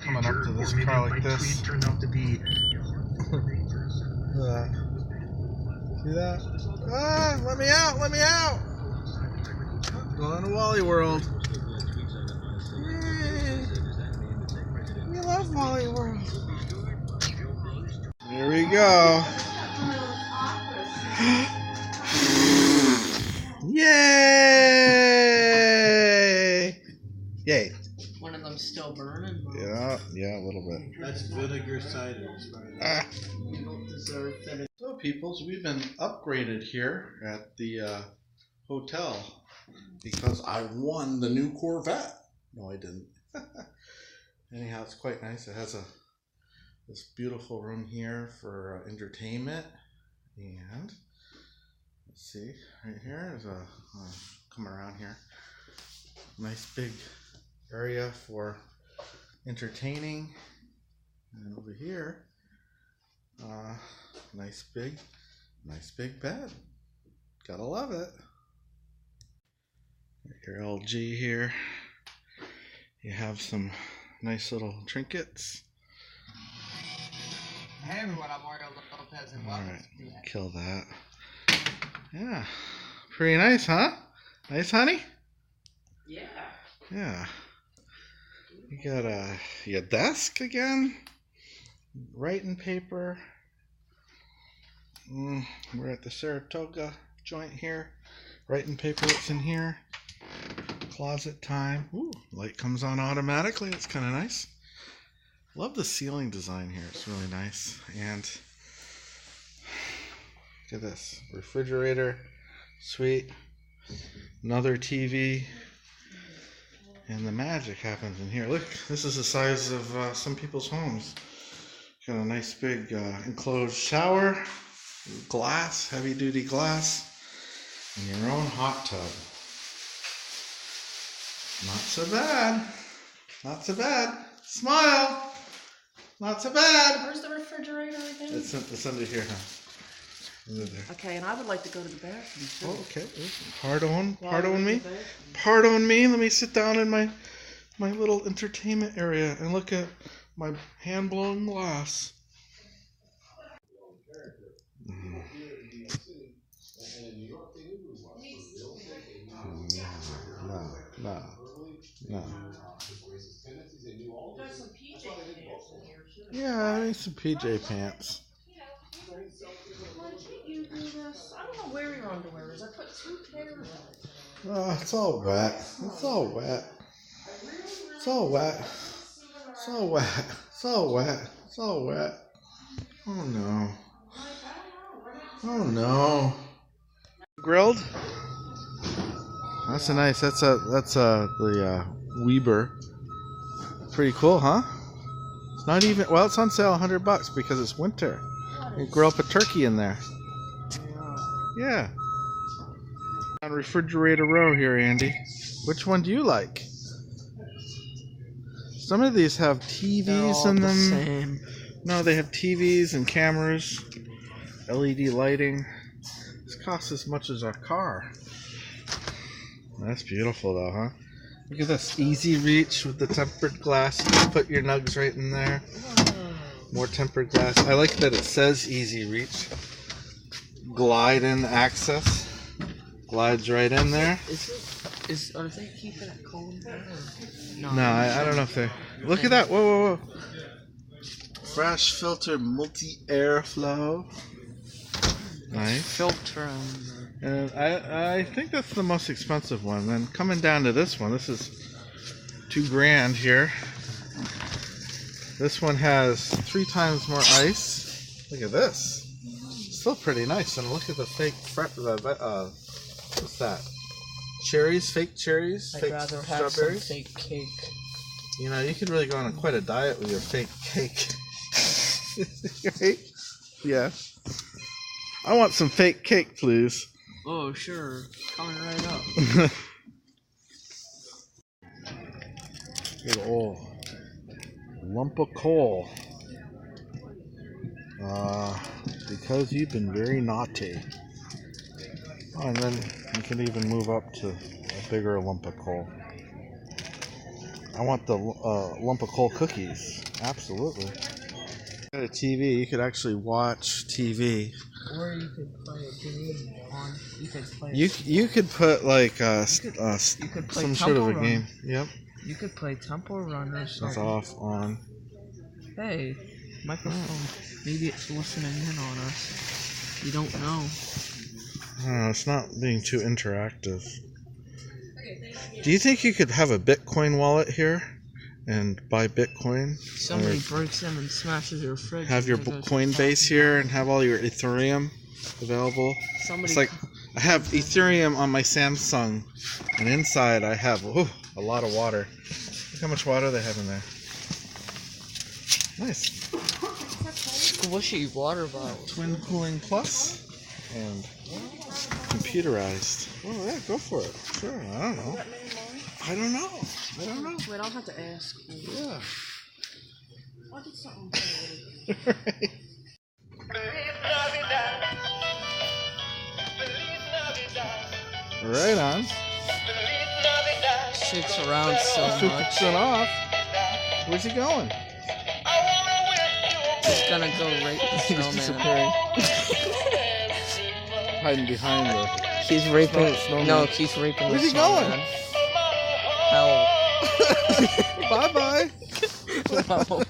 Coming up to this car like this. Turned out to be. See that? Ah, let me out! Let me out! Going to Wally World. Yay! We love Wally World. Here we go. Yay! Yay. One of them still burning? Yeah, a little bit. That's vinegar cider. You don't deserve vinegar. So, peoples, we've been upgraded here at the hotel because I won the new Corvette. No, I didn't. Anyhow, it's quite nice. It has this beautiful room here for entertainment, and let's see, right here is come around here. Nice big area for entertaining, and over here, nice big bed. Gotta love it. Your LG here. You have some nice little trinkets. Hey everyone, I'm Mario Lopez and welcome. Alright, kill that. Yeah. Pretty nice, huh? Nice, honey? Yeah. Yeah. You got your desk again. Writing paper. We're at the Saratoga joint here. Writing paper that's in here. Closet time. Ooh, light comes on automatically. It's kind of nice. Love the ceiling design here. It's really nice. And look at this. Refrigerator. Sweet. Another TV. And the magic happens in here. Look, this is the size of some people's homes. Got a nice big enclosed shower. Glass, heavy duty glass. And your own hot tub. Not so bad. Not so bad. Smile. Not so bad. Where's the refrigerator again? It's under here, huh? Under there. Okay, and I would like to go to the bathroom too. Oh, okay. Pardon me. Pardon me. Let me sit down in my little entertainment area and look at my hand-blown glass. No. Yeah, I need some PJ pants. Why can't you do this? I don't know where your underwear is. I put 2 pairs on it. Oh, it's all wet. It's all wet. It's all wet. It's all wet. It's all wet. It's all wet. Oh no. Oh no. Grilled? That's a nice. That's the Weber. Pretty cool, huh? It's not even. Well, it's on sale $100 because it's winter. You grill up a turkey in there. Yeah. On refrigerator row here, Andy. Which one do you like? Some of these have TVs in them. Same. No, they have TVs and cameras, LED lighting. This costs as much as our car. That's beautiful though, huh? Look at this easy reach with the tempered glass. You can put your nugs right in there. More tempered glass. I like that it says easy reach. Glide in access. Glides right in there. Are they keeping it cold? No, I don't know if they. Look at that! Whoa! Fresh filter multi-air flow. Nice. Filter. And I think that's the most expensive one. Then coming down to this one, this is $2,000 here. This one has 3 times more ice. Look at this. Still pretty nice. And look at the fake what's that? Cherries, fake cherries, fake I'd rather have some strawberries. fake cake. You know, you could really go on quite a diet with your fake cake. Right? Yeah. I want some fake cake, please. Oh, sure. Coming right up. Good old lump of coal. Because you've been very naughty. Oh, and then you can even move up to a bigger lump of coal. I I want the lump of coal cookies. Absolutely. Got a TV. You could actually watch TV. Or you could play a game on. You could play. You could put like you could play some sort of a game. Yep. You could play Temple Run or something. That's off on. Hey, microphone. Maybe it's listening in on us. You don't know. I don't know, it's not being too interactive. Do you think you could have a Bitcoin wallet here and buy Bitcoin? Somebody breaks in and smashes your fridge. Have your Coinbase here and have all your Ethereum available? It's like I have Ethereum on my Samsung, and inside I have a lot of water. Look how much water they have in there. Nice. Squishy water bottle. Twin Cooling Plus and computerized. Oh yeah, go for it. Sure. I don't know. I don't know. Wait, I'll have to ask. Yeah. I did something. Right on. Shakes around so much. It off. Where's he going? He's gonna go right to He's snowman. disappearing. Hiding behind the. He's raping. Snowman. No, he's raping. Where's the he going? snowman. Hell. Bye bye. Well,